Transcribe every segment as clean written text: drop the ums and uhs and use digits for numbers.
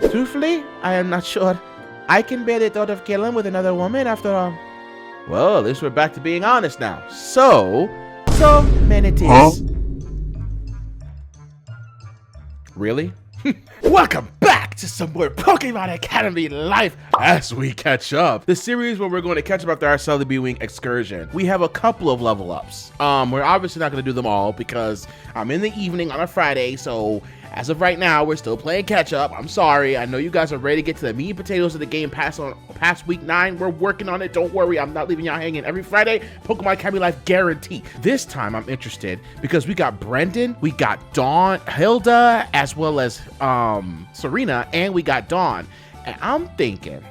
Truthfully, I am not sure. I can bear the thought of killing with another woman after all. Well, at least we're back to being honest now. So many things. Really? Welcome back to some more Pokemon Academy Life as we catch up. The series where we're going to catch up after our Celebi Wing excursion. We have a couple of level ups. We're obviously not going to do them all because I'm in the evening on a Friday, so as of right now, we're still playing catch up. I'm sorry. I know you guys are ready to get to the meat and potatoes of the game past week 9. We're working on it. Don't worry. I'm not leaving y'all hanging. Every Friday, Pokemon Academy Life guarantee. This time, I'm interested because we got Brendan, we got Dawn, Hilda, as well as Serena, and we got Dawn. And I'm thinking,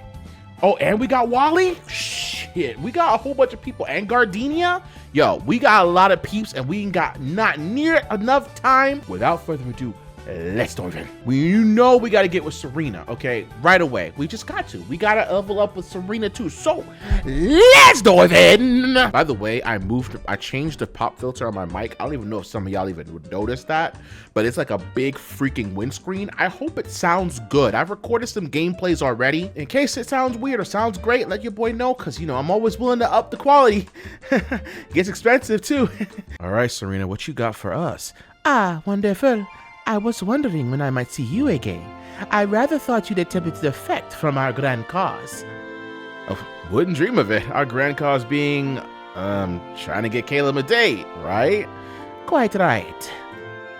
oh, and we got Wally? Shit, we got a whole bunch of people. And Gardenia? Yo, we got a lot of peeps, and we ain't got not near enough time. Without further ado, let's dive in. You know we gotta get with Serena, okay? Right away. We just got to. We gotta level up with Serena too. So let's dive in. By the way, I changed the pop filter on my mic. I don't even know if some of y'all even would notice that, but it's like a big freaking windscreen. I hope it sounds good. I've recorded some gameplays already. In case it sounds weird or sounds great, let your boy know, because you know I'm always willing to up the quality. Gets expensive too. All right, Serena, what you got for us? Ah, wonderful. I was wondering when I might see you again. I rather thought you'd attempted to defect from our grand cause. Oh, wouldn't dream of it. Our grand cause being, trying to get Caleb a date, right? Quite right.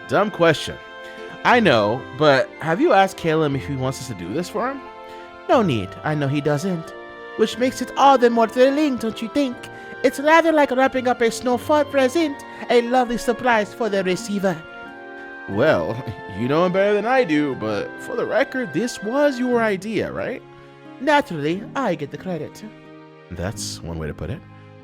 Dumb question. I know, but have you asked Caleb if he wants us to do this for him? No need. I know he doesn't. Which makes it all the more thrilling, don't you think? It's rather like wrapping up a snowfall present, a lovely surprise for the receiver. Well, you know him better than I do, but for the record, this was your idea, right? Naturally, I get the credit. That's one way to put it.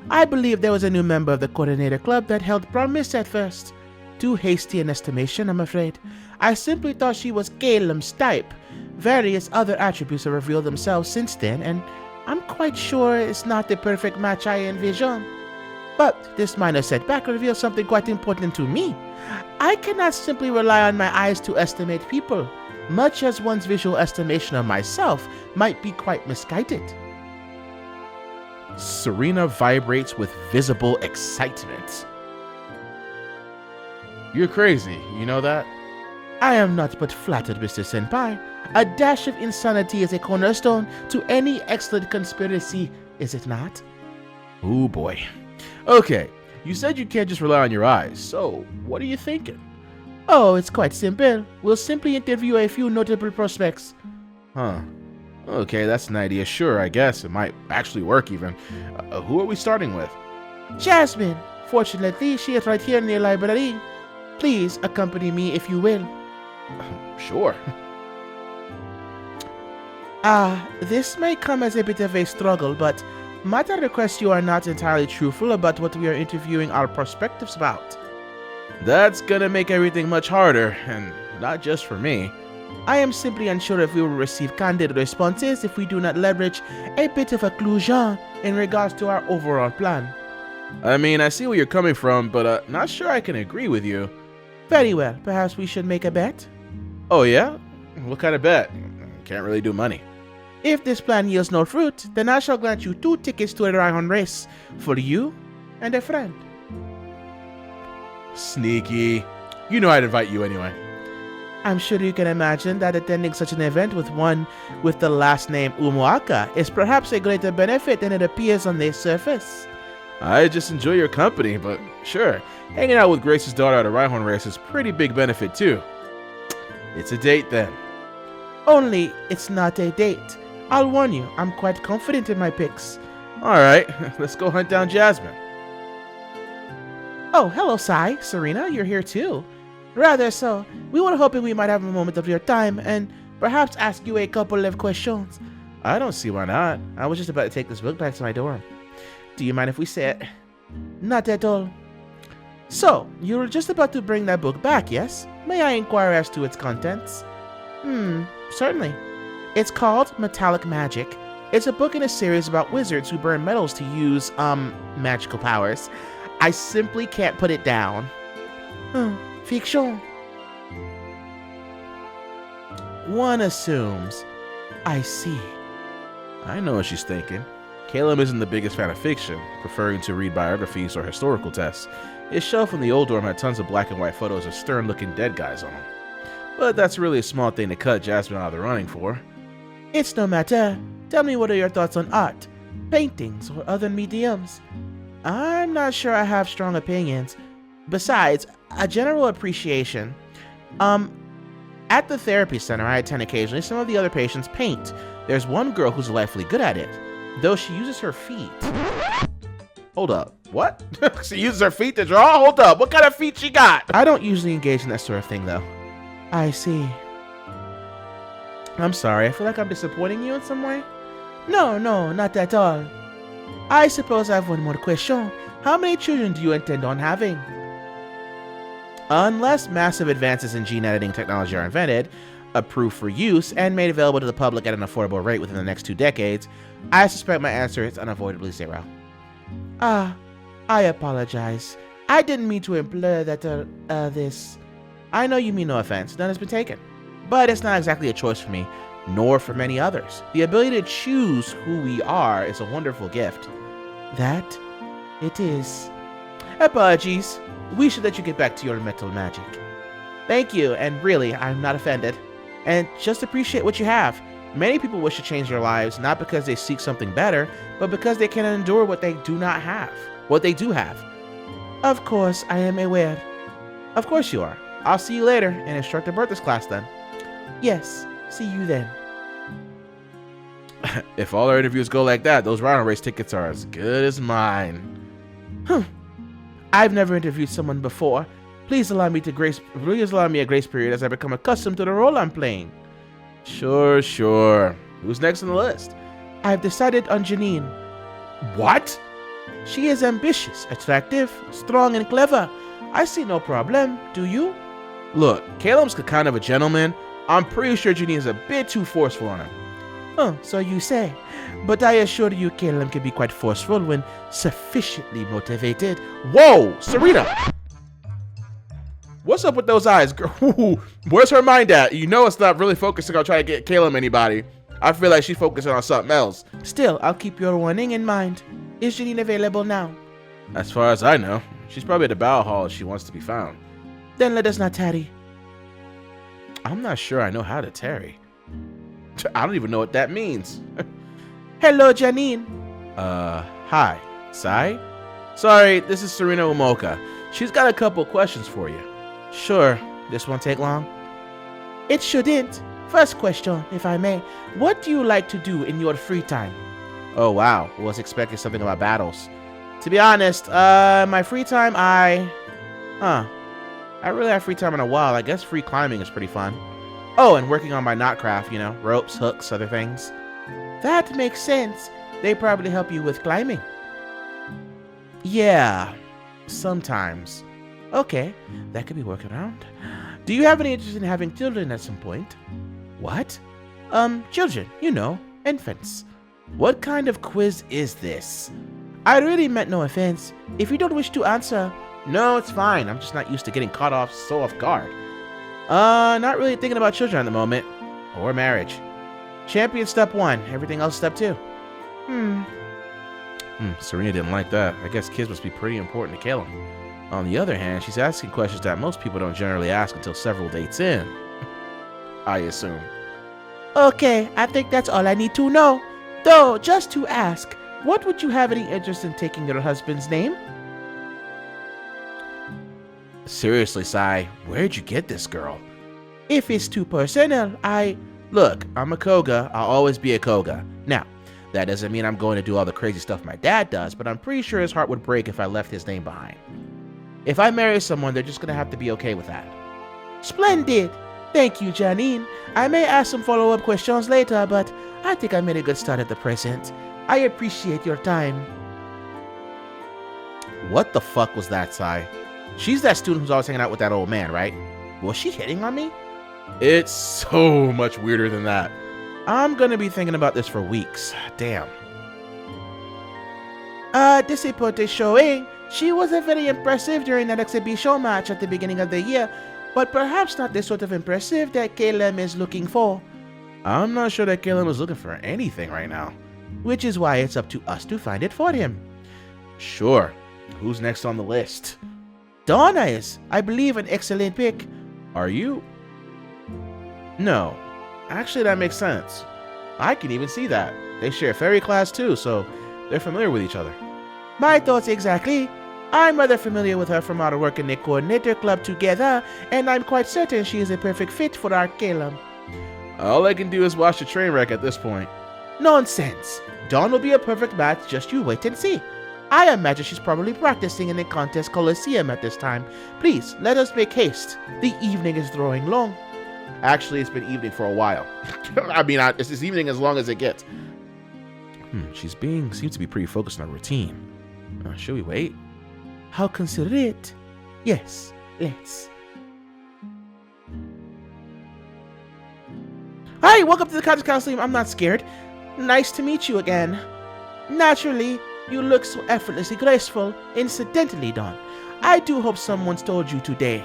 I believe there was a new member of the Coordinator Club that held promise at first. Too hasty an estimation, I'm afraid. I simply thought she was Calem's type. Various other attributes have revealed themselves since then, and I'm quite sure it's not the perfect match I envisioned. But this minor setback reveals something quite important to me. I cannot simply rely on my eyes to estimate people, much as one's visual estimation of myself might be quite misguided. Serena vibrates with visible excitement. You're crazy, you know that? I am not but flattered, Mr. Senpai. A dash of insanity is a cornerstone to any excellent conspiracy, is it not? Oh boy. Okay, you said you can't just rely on your eyes, so what are you thinking? Oh, it's quite simple. We'll simply interview a few notable prospects. Huh. Okay, that's an idea. Sure, I guess. It might actually work even. Who are we starting with? Jasmine. Fortunately, she is right here in the library. Please accompany me if you will. Sure. This may come as a bit of a struggle, but might I request you are not entirely truthful about what we are interviewing our prospectives about? That's gonna make everything much harder, and not just for me. I am simply unsure if we will receive candid responses if we do not leverage a bit of occlusion in regards to our overall plan. I mean, I see where you're coming from, but not sure I can agree with you. Very well, perhaps we should make a bet? Oh yeah? What kind of bet? Can't really do money. If this plan yields no fruit, then I shall grant you 2 tickets to a Rhyhorn race for you and a friend. Sneaky. You know I'd invite you anyway. I'm sure you can imagine that attending such an event with one with the last name Umuaka is perhaps a greater benefit than it appears on the surface. I just enjoy your company, but sure, hanging out with Grace's daughter at a Rhyhorn race is pretty big benefit too. It's a date then. Only it's not a date. I'll warn you, I'm quite confident in my picks. Alright, let's go hunt down Jasmine. Oh, hello, Sai. Serena, you're here too. Rather so. We were hoping we might have a moment of your time and perhaps ask you a couple of questions. I don't see why not. I was just about to take this book back to my dorm. Do you mind if we sit? Not at all. So, you were just about to bring that book back, yes? May I inquire as to its contents? Certainly. It's called Metallic Magic. It's a book in a series about wizards who burn metals to use, magical powers. I simply can't put it down. Fiction. one assumes. I see. I know what she's thinking. Caleb isn't the biggest fan of fiction, preferring to read biographies or historical texts. His shelf in the old dorm had tons of black and white photos of stern-looking dead guys on them. But that's really a small thing to cut Jasmine out of the running for. It's no matter. Tell me, what are your thoughts on art, paintings, or other mediums? I'm not sure I have strong opinions. Besides, a general appreciation. At the therapy center I attend occasionally, some of the other patients paint. There's one girl who's delightfully good at it, though she uses her feet. Hold up. What? She uses her feet to draw? Hold up. What kind of feet she got? I don't usually engage in that sort of thing, though. I see. I'm sorry. I feel like I'm disappointing you in some way. No, not at all. I suppose I have one more question. How many children do you intend on having? Unless massive advances in gene editing technology are invented, approved for use, and made available to the public at an affordable rate within the next 2 decades, I suspect my answer is unavoidably 0. I apologize. I didn't mean to imply that this. I know you mean no offense. None has been taken. But it's not exactly a choice for me, nor for many others. The ability to choose who we are is a wonderful gift. That it is. Apologies. We should let you get back to your metal magic. Thank you, and really, I'm not offended. And just appreciate what you have. Many people wish to change their lives, not because they seek something better, but because they cannot endure what they do not have. What they do have. Of course, I am aware. Of course you are. I'll see you later in Instructor Bertha's class then. Yes, see you then. If all our interviews go like that, those rhino race tickets are as good as mine. I've never interviewed someone before. Please allow me a grace period as I become accustomed to the role I'm playing. Sure. Who's next on the list? I've decided on Janine. What? She is ambitious, attractive, strong, and clever. I see no problem, do you? Look, Caleb's kind of a gentleman. I'm pretty sure Janine's a bit too forceful on him. Oh, so you say. But I assure you Caleb can be quite forceful when sufficiently motivated. Whoa, Serena! What's up with those eyes, girl? Where's her mind at? You know it's not really focusing on trying to get Caleb anybody. I feel like she's focusing on something else. Still, I'll keep your warning in mind. Is Janine available now? As far as I know, she's probably at the bow hall if she wants to be found. Then let us not tarry. I'm not sure I know how to tarry. I don't even know what that means. Hello, Janine. Hi. Sai? Sorry, this is Serena Umoka. She's got a couple questions for you. Sure. This won't take long. It shouldn't. First question, if I may. What do you like to do in your free time? Oh, wow. Was expecting something about battles. To be honest, my free time, I really have free time in a while. I guess free climbing is pretty fun. Oh, and working on my knot craft, you know, ropes, hooks, other things. That makes sense. They probably help you with climbing. Yeah, sometimes. Okay, that could be worked around. Do you have any interest in having children at some point? What? Children, you know, infants. What kind of quiz is this? I really meant no offense. If you don't wish to answer, no, it's fine. I'm just not used to getting caught off guard. Not really thinking about children at the moment. Or marriage. Champion step 1, everything else step 2. Serena didn't like that. I guess kids must be pretty important to Caleb. On the other hand, she's asking questions that most people don't generally ask until several dates in. I assume. Okay, I think that's all I need to know. Though, just to ask, what would you have any interest in taking your husband's name? Seriously, Sai, where'd you get this girl? If it's too personal, Look, I'm a Koga. I'll always be a Koga. Now, that doesn't mean I'm going to do all the crazy stuff my dad does, but I'm pretty sure his heart would break if I left his name behind. If I marry someone, they're just going to have to be okay with that. Splendid! Thank you, Janine. I may ask some follow-up questions later, but I think I made a good start at the present. I appreciate your time. What the fuck was that, Sai? She's that student who's always hanging out with that old man, right? Was she hitting on me? It's so much weirder than that. I'm gonna be thinking about this for weeks. Damn. This report is showing she was very impressive during that exhibition match at the beginning of the year. but perhaps not the sort of impressive that Caleb is looking for. I'm not sure that Caleb is looking for anything right now. Which is why it's up to us to find it for him. Sure. Who's next on the list? Donna is, I believe, an excellent pick. Are you? No. Actually, that makes sense. I can even see that. They share fairy class too, so they're familiar with each other. My thoughts exactly. I'm rather familiar with her from our work in the coordinator club together, and I'm quite certain she is a perfect fit for our Caleb. All I can do is watch the train wreck at this point. Nonsense. Dawn will be a perfect match, just you wait and see. I imagine she's probably practicing in the contest coliseum at this time. Please, let us make haste. The evening is drawing long. Actually, it's been evening for a while. It's this evening as long as it gets. Seems to be pretty focused on her routine. Should we wait? How considerate. Yes, let's. Hi, welcome to the contest coliseum. I'm not scared. Nice to meet you again. Naturally, you look so effortlessly graceful. Incidentally, Dawn, I do hope someone's told you today.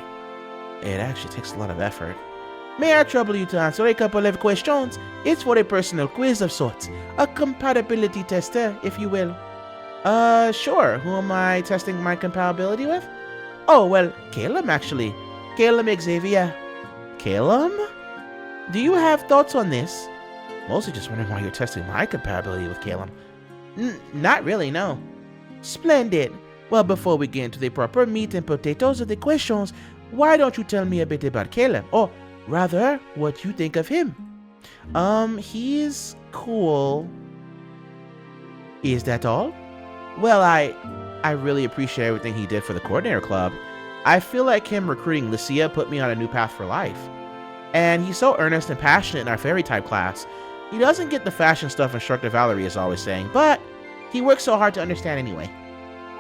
It actually takes a lot of effort. May I trouble you to answer a couple of questions? It's for a personal quiz of sorts. A compatibility tester, if you will. Sure. Who am I testing my compatibility with? Oh, well, Caleb, actually. Caleb Xavier. Caleb? Do you have thoughts on this? Mostly just wondering why you're testing my compatibility with Caleb. Not really, no. Splendid. Well, before we get into the proper meat and potatoes of the questions, why don't you tell me a bit about Caleb? Or rather, what you think of him? He's cool. Is that all? Well, I really appreciate everything he did for the coordinator club. I feel like him recruiting Lucia put me on a new path for life. And he's so earnest and passionate in our fairy type class. He doesn't get the fashion stuff Instructor Valerie is always saying, but he works so hard to understand anyway.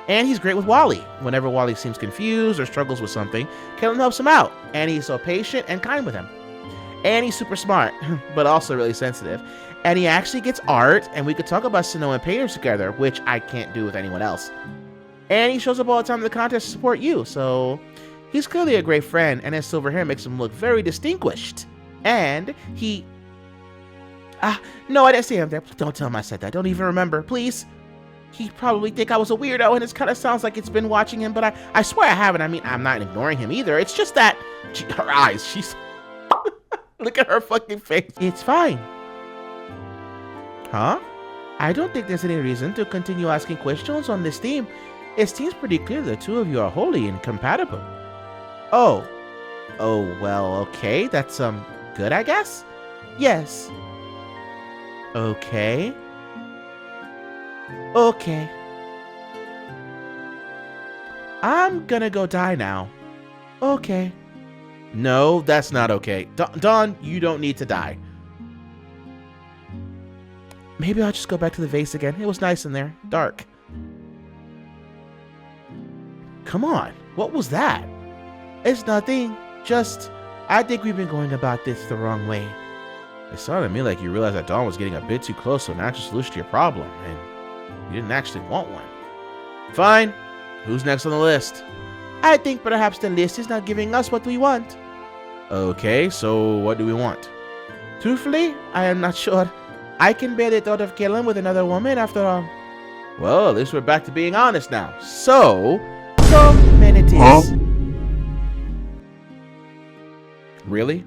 And he's great with Wally. Whenever Wally seems confused or struggles with something, Kellen helps him out. And he's so patient and kind with him. And he's super smart, but also really sensitive. And he actually gets art, and we could talk about Sinnoh and painters together, which I can't do with anyone else. And he shows up all the time in the contest to support you, so he's clearly a great friend, and his silver hair makes him look very distinguished. And he... no, I didn't see him there. Don't tell him I said that. Don't even remember, please. He'd probably think I was a weirdo, and it kind of sounds like it's been watching him, but I swear I haven't. I mean, I'm not ignoring him either. It's just that... her eyes, she's... Look at her fucking face. It's fine. Huh? I don't think there's any reason to continue asking questions on this theme. It seems pretty clear the two of you are wholly incompatible. Oh, well, okay. That's, good, I guess? Yes. Okay. Okay. I'm gonna go die now. Okay. No, that's not okay. Dawn, you don't need to die. Maybe I'll just go back to the vase again. It was nice in there. Dark. Come on. What was that? It's nothing. Just, I think we've been going about this the wrong way. It sounded to me like you realized that Dawn was getting a bit too close to an actual solution to your problem, and you didn't actually want one. Fine. Who's next on the list? I think perhaps the list is not giving us what we want. Okay, so what do we want? Truthfully, I am not sure. I can bear the thought of killing with another woman after all. Well, at least we're back to being honest now. So many it is. Really?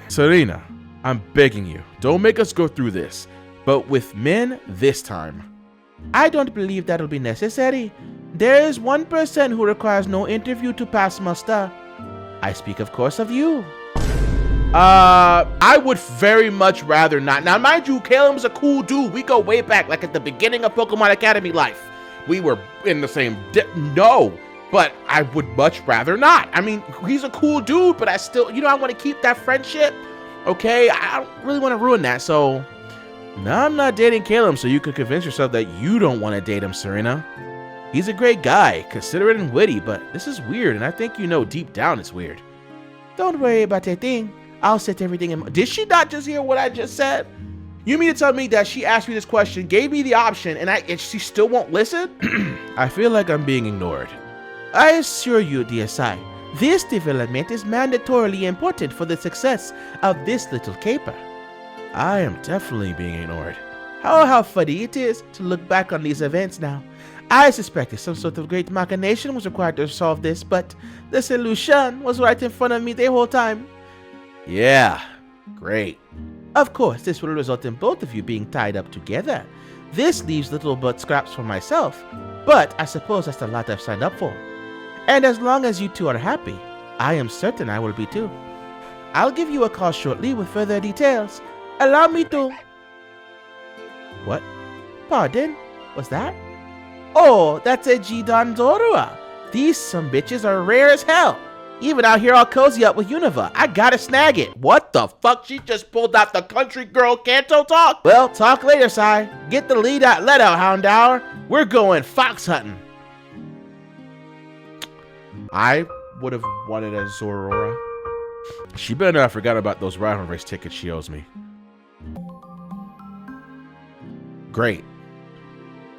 Serena, I'm begging you, don't make us go through this, but with men this time. I don't believe that'll be necessary. There is one person who requires no interview to pass muster. I speak, of course, of you. I would very much rather not. Now, mind you, Caleb's a cool dude. We go way back, like at the beginning of Pokemon Academy life. We were in the same... No, but I would much rather not. I mean, he's a cool dude, but I still... I want to keep that friendship. Okay? I don't really want to ruin that, so... No, I'm not dating Caleb, so you could convince yourself that you don't want to date him, Serena. He's a great guy, considerate and witty, but this is weird, and I think you know deep down it's weird. Don't worry about a thing. I'll set everything in... Did she not just hear what I just said? You mean to tell me that she asked me this question, gave me the option, and she still won't listen? I feel like I'm being ignored. I assure you, dear Sai, This development is mandatorily important for the success of this little caper. I am definitely being ignored. Oh, how funny it is to look back on these events now. I suspected some sort of great machination was required to solve this, but the solution was right in front of me the whole time. Yeah, great. Of course, this will result in both of you being tied up together. This leaves little but scraps for myself, but I suppose that's the lot I've signed up for. And as long as you two are happy, I am certain I will be too. I'll give you a call shortly with further details. Allow me to... What? Pardon? What's that? Oh, that's a G-Don-Dorua. These some bitches are rare as hell. Even out here all cozy up with Univa. I gotta snag it. What the fuck? She just pulled out the country girl Kanto talk? Well, talk later, Sai. Get the lead out, let out, Hound Hour. We're going fox hunting. I would have wanted a Zorora. She better not have forgotten about those rival race tickets she owes me. Great.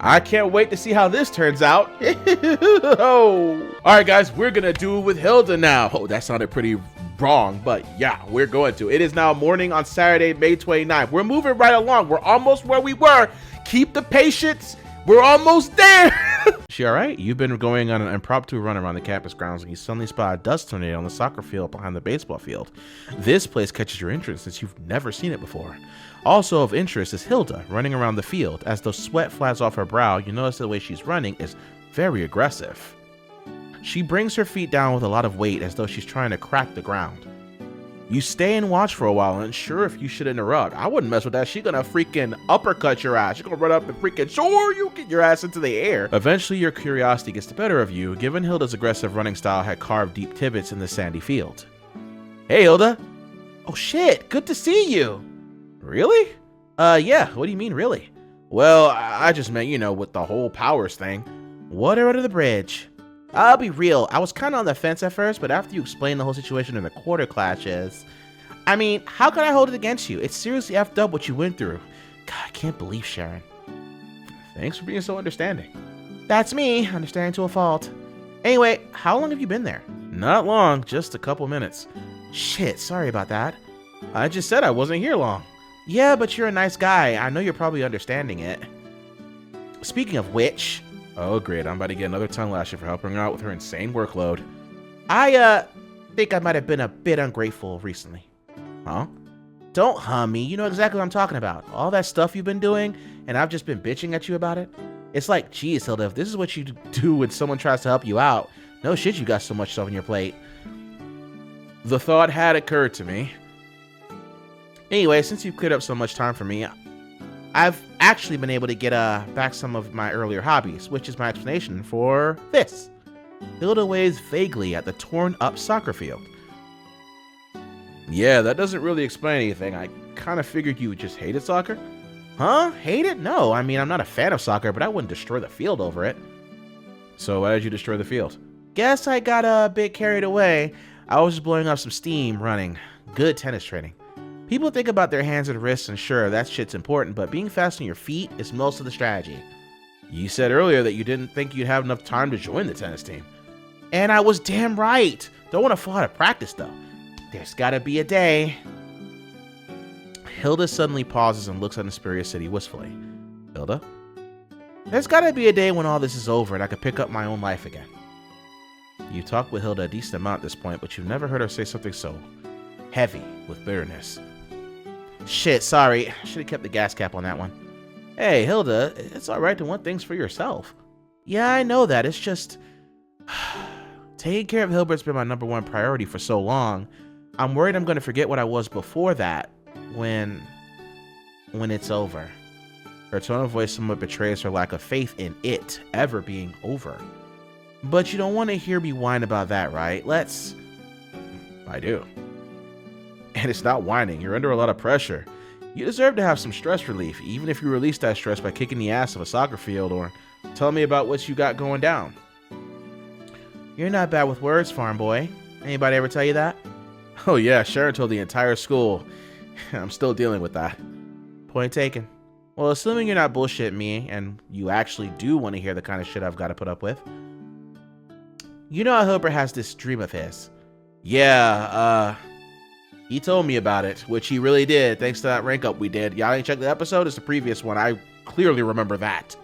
I can't wait to see how this turns out. Oh. All right, guys, we're going to do it with Hilda now. Oh, that sounded pretty wrong, but yeah, we're going to. It is now morning on Saturday, May 29th. We're moving right along. We're almost where we were. Keep the patience. We're almost there. She all right? You've been going on an impromptu run around the campus grounds and you suddenly spot a dust tornado on the soccer field behind the baseball field. This place catches your interest since you've never seen it before. Also of interest is Hilda running around the field. As though sweat flies off her brow, you notice the way she's running is very aggressive. She brings her feet down with a lot of weight as though she's trying to crack the ground. You stay and watch for a while, unsure if you should interrupt. I wouldn't mess with that. She's gonna freaking uppercut your ass. She's gonna run up and freaking sure you get your ass into the air. Eventually, your curiosity gets the better of you, given Hilda's aggressive running style had carved deep pivots in the sandy field. Hey, Hilda. Oh shit, good to see you. Really? Yeah, what do you mean, really? Well, I just meant, you know, with the whole powers thing. Water under the bridge. I'll be real, I was kind of on the fence at first, but after you explained the whole situation in the quarter clashes, I mean, how could I hold it against you? It's seriously effed up what you went through. God, I can't believe Sharon. Thanks for being so understanding. That's me, understanding to a fault. Anyway, how long have you been there? Not long, just a couple minutes. Shit, sorry about that. I just said I wasn't here long. Yeah, but you're a nice guy. I know you're probably understanding it. Speaking of which... Oh, great. I'm about to get another tongue lashing for helping her out with her insane workload. I, think I might have been a bit ungrateful recently. Huh? Don't hum me. You know exactly what I'm talking about. All that stuff you've been doing, and I've just been bitching at you about it. It's like, geez, Hilda, if this is what you do when someone tries to help you out, no shit you got so much stuff on your plate. The thought had occurred to me. Anyway, since you've cleared up so much time for me, I've actually been able to get back some of my earlier hobbies, which is my explanation for this. Hilda waves vaguely at the torn up soccer field. Yeah, that doesn't really explain anything. I kind of figured you just hated soccer. Huh? Hate it? No, I mean, I'm not a fan of soccer, but I wouldn't destroy the field over it. So why did you destroy the field? Guess I got a bit carried away. I was just blowing up some steam running. Good tennis training. People think about their hands and wrists, and sure, that shit's important, but being fast on your feet is most of the strategy. You said earlier that you didn't think you'd have enough time to join the tennis team. And I was damn right. Don't want to fall out of practice, though. There's gotta be a day. Hilda suddenly pauses and looks at Inspiria City wistfully. Hilda? There's gotta be a day when all this is over and I can pick up my own life again. You've talked with Hilda a decent amount at this point, but you've never heard her say something so heavy with bitterness. Shit, sorry. Should have kept the gas cap on that one. Hey, Hilda, it's alright to want things for yourself. Yeah, I know that. It's just... taking care of Hilbert's been my #1 priority for so long. I'm worried I'm going to forget what I was before that when it's over. Her tone of voice somewhat betrays her lack of faith in it ever being over. But you don't want to hear me whine about that, right? I do. And it's not whining. You're under a lot of pressure. You deserve to have some stress relief, even if you release that stress by kicking the ass of a soccer field or telling me about what you got going down. You're not bad with words, farm boy. Anybody ever tell you that? Oh yeah, Sharon told the entire school. I'm still dealing with that. Point taken. Well, assuming you're not bullshitting me and you actually do want to hear the kind of shit I've got to put up with. You know how Hilbert has this dream of his. Yeah, he told me about it, which he really did, thanks to that rank up we did. Y'all ain't checked the episode? It's the previous one. I clearly remember that.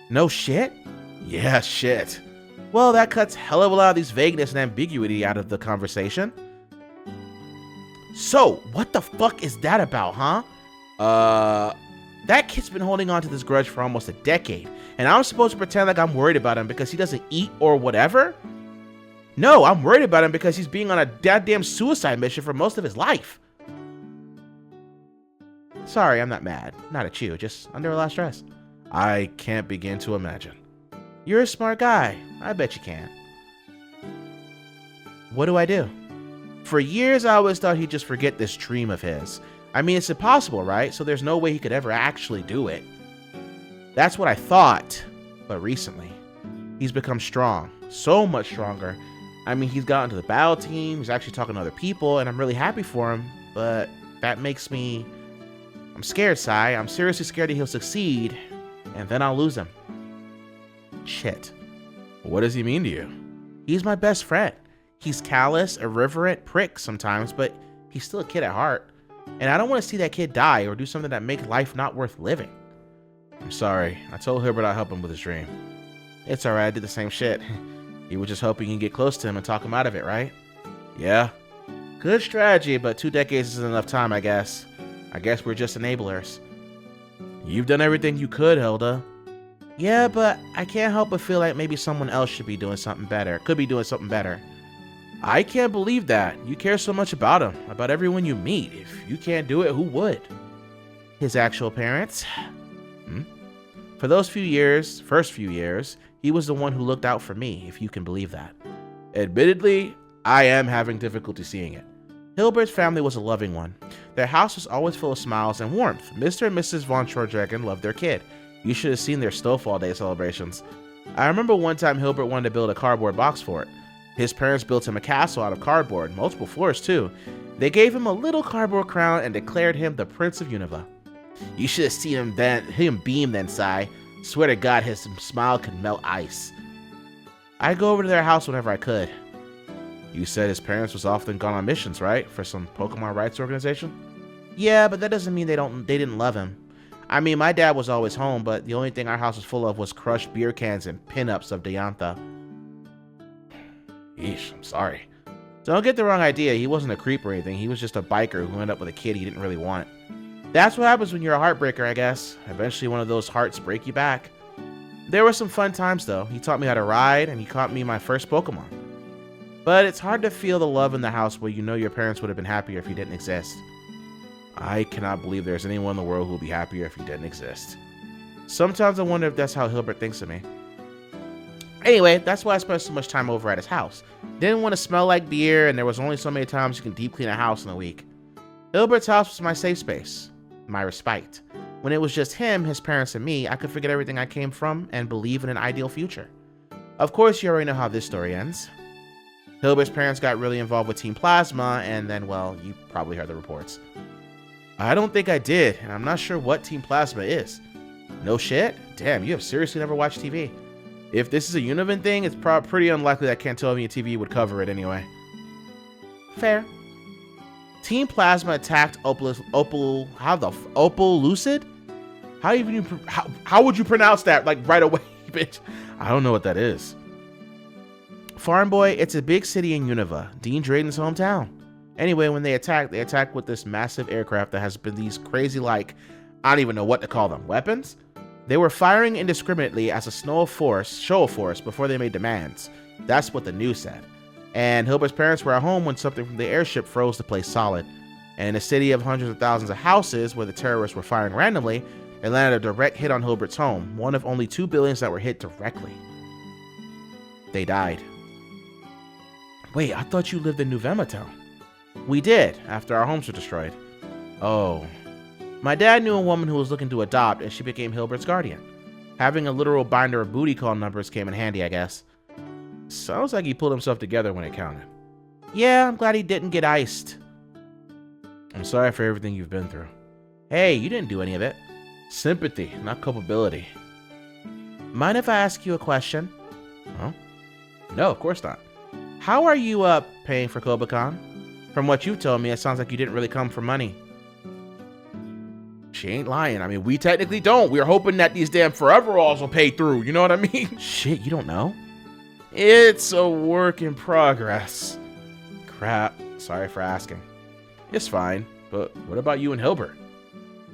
No shit? Yeah, shit. Well, that cuts hell of a lot of these vagueness and ambiguity out of the conversation. So, what the fuck is that about, huh? That kid's been holding on to this grudge for almost a decade, and I'm supposed to pretend like I'm worried about him because he doesn't eat or whatever? No, I'm worried about him because he's being on a goddamn suicide mission for most of his life. Sorry, I'm not mad. Not at you, just under a lot of stress. I can't begin to imagine. You're a smart guy. I bet you can. What do I do? For years, I always thought he'd just forget this dream of his. I mean, it's impossible, right? So there's no way he could ever actually do it. That's what I thought. But recently, he's become strong. So much stronger. I mean, he's gotten to the battle team. He's actually talking to other people, and I'm really happy for him. But that makes me... I'm scared, Sai. I'm seriously scared that he'll succeed, and then I'll lose him. Shit. What does he mean to you? He's my best friend. He's callous, irreverent, prick sometimes, but he's still a kid at heart. And I don't want to see that kid die or do something that makes life not worth living. I'm sorry. I told Hilbert I'd help him with his dream. It's alright, I did the same shit. You were just hoping you can get close to him and talk him out of it, right? Yeah. Good strategy, but 2 decades isn't enough time, I guess. I guess we're just enablers. You've done everything you could, Hilda. Yeah, but I can't help but feel like maybe someone else should be doing something better. Could be doing something better. I can't believe that. You care so much about him, about everyone you meet. If you can't do it, who would? His actual parents. For those first few years, he was the one who looked out for me, if you can believe that. Admittedly, I am having difficulty seeing it. Hilbert's family was a loving one. Their house was always full of smiles and warmth. Mr. and Mrs. von Schordragon loved their kid. You should have seen their Snowfall Day celebrations. I remember one time Hilbert wanted to build a cardboard box for it. His parents built him a castle out of cardboard, multiple floors too. They gave him a little cardboard crown and declared him the Prince of Unova. You should have seen him beam then, Sai. Swear to God, his smile could melt ice. I'd go over to their house whenever I could. You said his parents was often gone on missions, right? For some Pokemon rights organization? Yeah, but that doesn't mean they didn't love him. I mean, my dad was always home, but the only thing our house was full of was crushed beer cans and pinups of Diantha. Yeesh, I'm sorry. Don't get the wrong idea, he wasn't a creep or anything. He was just a biker who ended up with a kid he didn't really want. That's what happens when you're a heartbreaker, I guess. Eventually one of those hearts break you back. There were some fun times though. He taught me how to ride and he caught me my first Pokemon. But it's hard to feel the love in the house where you know your parents would have been happier if he didn't exist. I cannot believe there's anyone in the world who will be happier if he didn't exist. Sometimes I wonder if that's how Hilbert thinks of me. Anyway, that's why I spent so much time over at his house. Didn't want to smell like beer, and there was only so many times you can deep clean a house in a week. Hilbert's house was my safe space, my respite. When it was just him, his parents, and me, I could forget everything I came from and believe in an ideal future. Of course, you already know how this story ends. Hilbert's parents got really involved with Team Plasma, and then, well, you probably heard the reports. I don't think I did, and I'm not sure what Team Plasma is. No shit? Damn, you have seriously never watched TV. If this is a Univan thing, it's pretty unlikely that Cantovian TV would cover it anyway. Fair. Team Plasma attacked Opal Lucid? How would you pronounce that, like, right away, bitch? I don't know what that is. Farm Boy, it's a big city in Unova, Dean Drayden's hometown. Anyway, when they attack with this massive aircraft that has been these crazy, like, I don't even know what to call them, weapons? They were firing indiscriminately as a show of force before they made demands. That's what the news said. And Hilbert's parents were at home when something from the airship froze the place solid. And in a city of hundreds of thousands of houses where the terrorists were firing randomly, it landed a direct hit on Hilbert's home, one of only 2 buildings that were hit directly. They died. Wait, I thought you lived in New Town. We did, after our homes were destroyed. Oh. My dad knew a woman who was looking to adopt, and she became Hilbert's guardian. Having a literal binder of booty call numbers came in handy, I guess. Sounds like he pulled himself together when it counted. Yeah, I'm glad he didn't get iced. I'm sorry for everything you've been through. Hey, you didn't do any of it. Sympathy, not culpability. Mind if I ask you a question? Huh? No, of course not. How are you, paying for Kobakan? From what you've told me, it sounds like you didn't really come for money. She ain't lying. I mean, we technically don't. We're hoping that these damn foreveralls will pay through. You know what I mean? Shit, you don't know? It's a work in progress. Crap. Sorry for asking. It's fine. But what about you and Hilbert?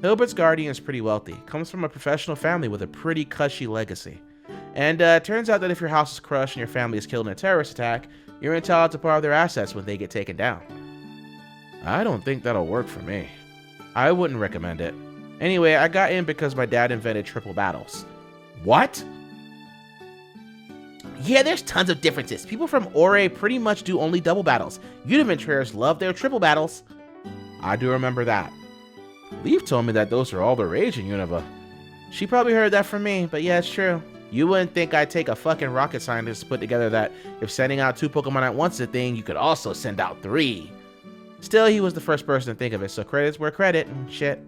Hilbert's guardian is pretty wealthy. Comes from a professional family with a pretty cushy legacy. And it turns out that if your house is crushed and your family is killed in a terrorist attack, you're entitled to borrow their assets when they get taken down. I don't think that'll work for me. I wouldn't recommend it. Anyway, I got in because my dad invented triple battles. What? Yeah, there's tons of differences. People from Ore pretty much do only double battles. Univenturers love their triple battles. I do remember that. Leaf told me that those are all the rage in Unova. She probably heard that from me, but yeah, it's true. You wouldn't think I'd take a fucking rocket scientist to put together that if sending out 2 Pokemon at once is a thing, you could also send out 3. Still, he was the first person to think of it, so credit's where credit and shit.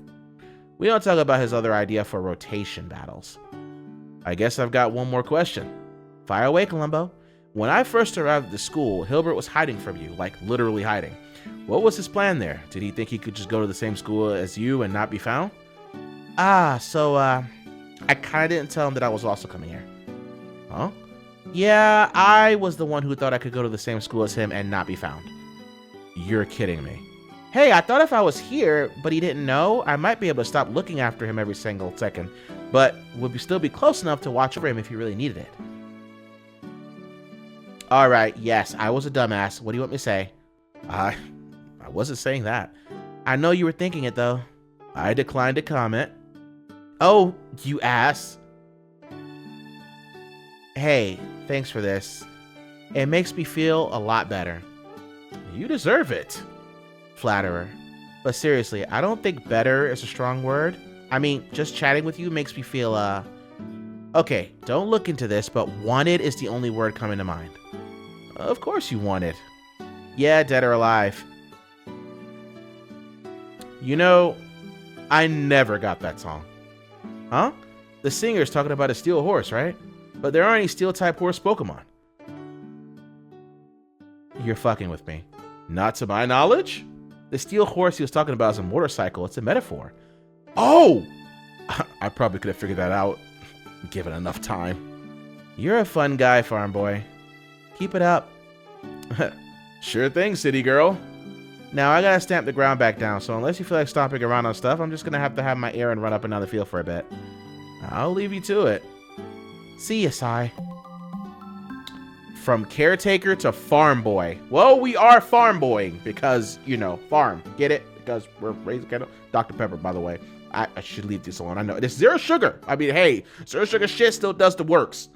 We don't talk about his other idea for rotation battles. I guess I've got one more question. Fire away, Columbo. When I first arrived at the school, Hilbert was hiding from you, like literally hiding. What was his plan there? Did he think he could just go to the same school as you and not be found? I kinda didn't tell him that I was also coming here. Huh? Yeah, I was the one who thought I could go to the same school as him and not be found. You're kidding me. Hey, I thought if I was here, but he didn't know, I might be able to stop looking after him every single second, but would still be close enough to watch over him if he really needed it. Alright, yes, I was a dumbass. What do you want me to say? I wasn't saying that. I know you were thinking it, though. I declined to comment. Oh, you ass. Hey, thanks for this. It makes me feel a lot better. You deserve it. Flatterer. But seriously, I don't think better is a strong word. I mean, just chatting with you makes me feel, Okay, don't look into this, but wanted is the only word coming to mind. Of course you want it. Yeah, dead or alive. You know, I never got that song. Huh? The singer's talking about a steel horse, right? But there aren't any steel-type horse Pokemon. You're fucking with me. Not to my knowledge. The steel horse he was talking about is a motorcycle. It's a metaphor. Oh! I probably could have figured that out, given enough time. You're a fun guy, farm boy. Keep it up. Sure thing, city girl. Now, I gotta stamp the ground back down, so unless you feel like stomping around on stuff, I'm just gonna have to have my errand run up and down the field for a bit. I'll leave you to it. See ya, Sai. From caretaker to farm boy. Well, we are farm boying because, you know, farm. Get it? Because we're raising cattle. Dr. Pepper, by the way. I should leave this alone. I know. It's zero sugar. I mean, hey, zero sugar shit still does the works.